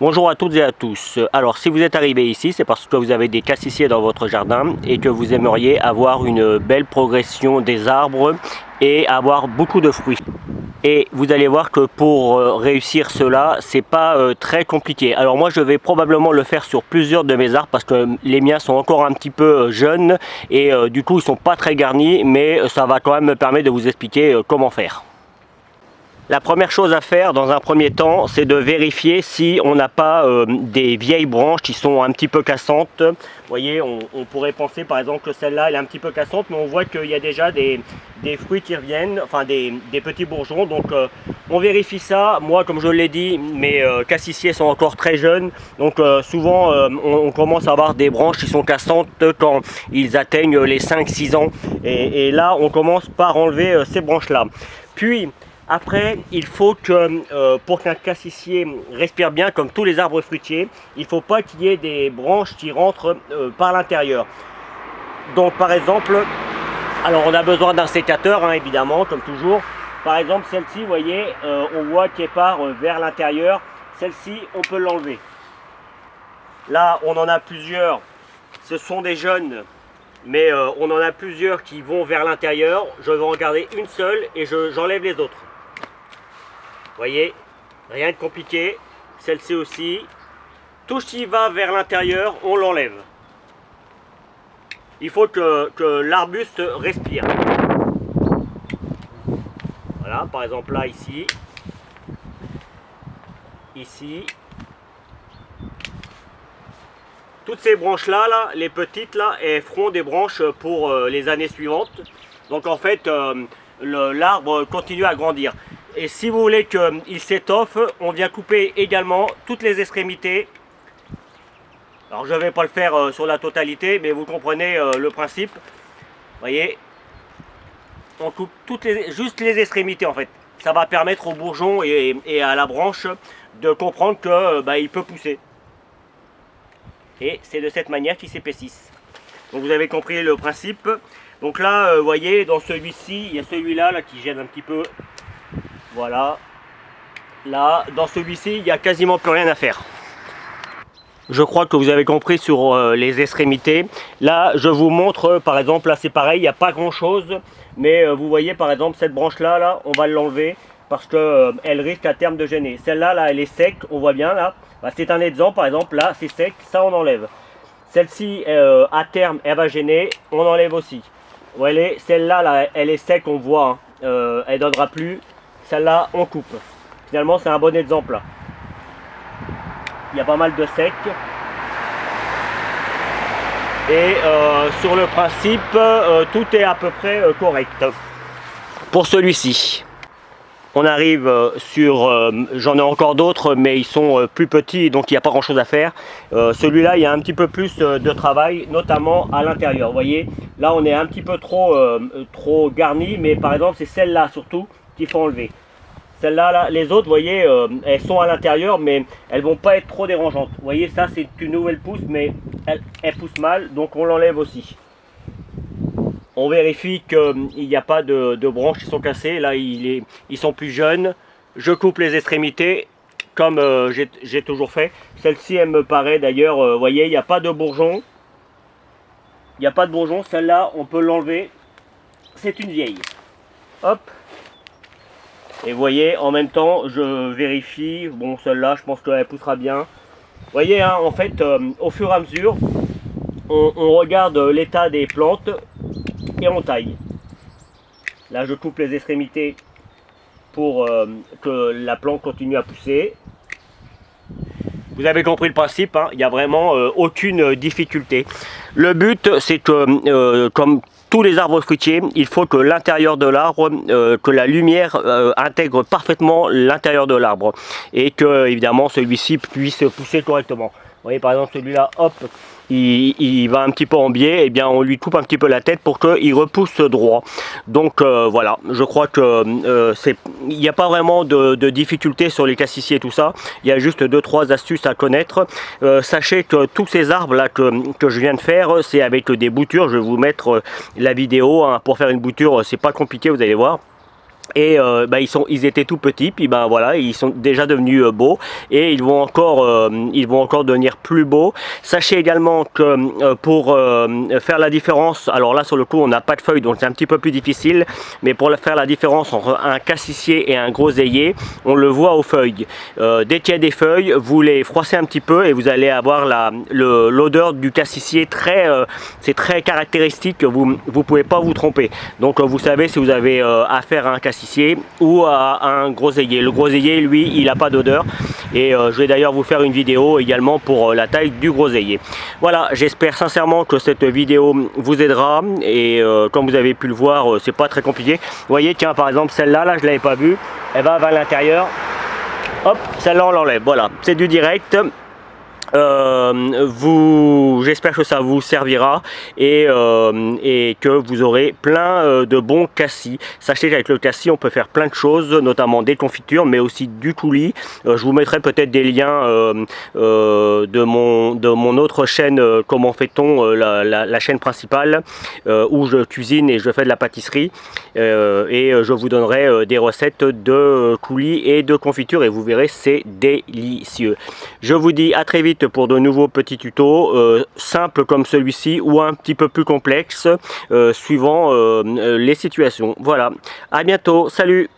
Bonjour à toutes et à tous. Alors si vous êtes arrivé ici, c'est parce que vous avez des cassissiers dans votre jardin et que vous aimeriez avoir une belle progression des arbres et avoir beaucoup de fruits. Et vous allez voir que pour réussir cela, c'est pas très compliqué. Alors moi je vais probablement le faire sur plusieurs de mes arbres parce que les miens sont encore un petit peu jeunes et du coup ils sont pas très garnis, mais ça va quand même me permettre de vous expliquer comment faire. La première chose à faire dans un premier temps, c'est de vérifier si on n'a pas des vieilles branches qui sont un petit peu cassantes. Vous voyez, on pourrait penser par exemple que celle-là elle est un petit peu cassante, mais on voit qu'il y a déjà des fruits qui reviennent, enfin des petits bourgeons. Donc on vérifie ça. Moi, comme je l'ai dit, mes cassissiers sont encore très jeunes. Donc souvent on commence à avoir des branches qui sont cassantes quand ils atteignent les 5-6 ans. Et là, on commence par enlever ces branches-là. Puis, après, il faut que pour qu'un cassissier respire bien, comme tous les arbres fruitiers, il ne faut pas qu'il y ait des branches qui rentrent par l'intérieur. Donc par exemple, alors on a besoin d'un sécateur, hein, évidemment, comme toujours. Par exemple, celle-ci, vous voyez, on voit qu'elle part vers l'intérieur. Celle-ci, on peut l'enlever. Là, on en a plusieurs. Ce sont des jeunes, mais on en a plusieurs qui vont vers l'intérieur. Je vais en garder une seule et j'enlève les autres. Vous voyez, rien de compliqué. Celle-ci aussi. Tout ce qui va vers l'intérieur, on l'enlève. Il faut que l'arbuste respire. Voilà, par exemple là, ici. Ici. Toutes ces branches-là, les petites, là, elles feront des branches pour les années suivantes. Donc en fait, l'arbre continue à grandir. Et si vous voulez qu'il s'étoffe, on vient couper également toutes les extrémités. Alors je ne vais pas le faire sur la totalité, mais vous comprenez le principe. Vous voyez, on coupe juste les extrémités en fait. Ça va permettre au bourgeon et à la branche de comprendre qu'il peut pousser. Et c'est de cette manière qu'ils s'épaississent. Donc vous avez compris le principe. Donc là, vous voyez, dans celui-ci, il y a celui-là qui gêne un petit peu. Voilà. Là, dans celui-ci, il n'y a quasiment plus rien à faire. Je crois que vous avez compris sur les extrémités. Là, je vous montre, par exemple, là c'est pareil, il n'y a pas grand-chose. Mais vous voyez, par exemple, cette branche-là, on va l'enlever parce qu'elle risque à terme de gêner. Celle-là, elle est sec, on voit bien là. Bah, c'est un exemple, par exemple, là, c'est sec, ça on enlève. Celle-ci, à terme, elle va gêner, on enlève aussi. Vous voyez, celle-là, elle est sec, on voit, hein, elle ne donnera plus. Celle-là, on coupe. Finalement, c'est un bon exemple là. Il y a pas mal de sec. Et sur le principe, tout est à peu près correct. Pour celui-ci, on arrive sur, j'en ai encore d'autres, mais ils sont plus petits, donc il n'y a pas grand-chose à faire. Celui-là, il y a un petit peu plus de travail, notamment à l'intérieur. Vous voyez, là, on est un petit peu trop garni, mais par exemple, c'est celle-là surtout qu'il faut enlever. Celle-là, les autres, vous voyez, elles sont à l'intérieur, mais elles vont pas être trop dérangeantes. Vous voyez, ça, c'est une nouvelle pousse, mais elle pousse mal, donc on l'enlève aussi. On vérifie qu'il n'y a pas de branches qui sont cassées. Là, ils sont plus jeunes. Je coupe les extrémités, comme j'ai toujours fait. Celle-ci, elle me paraît d'ailleurs, vous voyez, il n'y a pas de bourgeon. Il n'y a pas de bourgeon. Celle-là, on peut l'enlever. C'est une vieille. Hop. Et vous voyez, en même temps, je vérifie. Bon, celle-là, je pense qu'elle poussera bien. Vous voyez, hein, en fait, au fur et à mesure, on regarde l'état des plantes et on taille. Là, je coupe les extrémités pour que la plante continue à pousser. Vous avez compris le principe, hein, il n'y a vraiment aucune difficulté. Le but, c'est que, comme tous les arbres fruitiers, il faut que l'intérieur de l'arbre, que la lumière intègre parfaitement l'intérieur de l'arbre et que évidemment celui-ci puisse pousser correctement. Vous voyez par exemple celui-là, hop, il va un petit peu en biais, et bien on lui coupe un petit peu la tête pour qu'il repousse droit. Donc voilà, je crois que il n'y a pas vraiment de difficulté sur les cassissiers et tout ça. Il y a juste 2-3 astuces à connaître. Sachez que tous ces arbres là que je viens de faire, c'est avec des boutures. Je vais vous mettre la vidéo hein, pour faire une bouture, c'est pas compliqué, vous allez voir. Et ils étaient tout petits, puis voilà, ils sont déjà devenus beaux et ils vont encore devenir plus beaux. Sachez également que pour faire la différence, alors là sur le coup on n'a pas de feuilles donc c'est un petit peu plus difficile, mais pour faire la différence entre un cassissier et un groseillier, on le voit aux feuilles. Dès qu'il y a des feuilles, vous les froissez un petit peu et vous allez avoir l'odeur du cassissier c'est très caractéristique, vous ne pouvez pas vous tromper. Donc vous savez si vous avez affaire à un cassissier ou à un groseillier. Le groseillier, lui, il n'a pas d'odeur. Et je vais d'ailleurs vous faire une vidéo également pour la taille du groseillier. Voilà, j'espère sincèrement que cette vidéo vous aidera. Et comme vous avez pu le voir, c'est pas très compliqué. Vous voyez, tiens, par exemple, celle-là, là, je ne l'avais pas vue. Elle va vers l'intérieur. Hop, celle-là, on l'enlève. Voilà, c'est du direct. J'espère que ça vous servira et que vous aurez plein de bons cassis. Sachez qu'avec le cassis on peut faire plein de choses, notamment des confitures mais aussi du coulis. Je vous mettrai peut-être des liens de mon autre chaîne, comment fait-on, la chaîne principale où je cuisine et je fais de la pâtisserie, et je vous donnerai des recettes de coulis et de confitures et vous verrez, c'est délicieux. Je vous dis à très vite pour de nouveaux petits tutos simples comme celui-ci ou un petit peu plus complexes suivant les situations. Voilà, à bientôt, salut!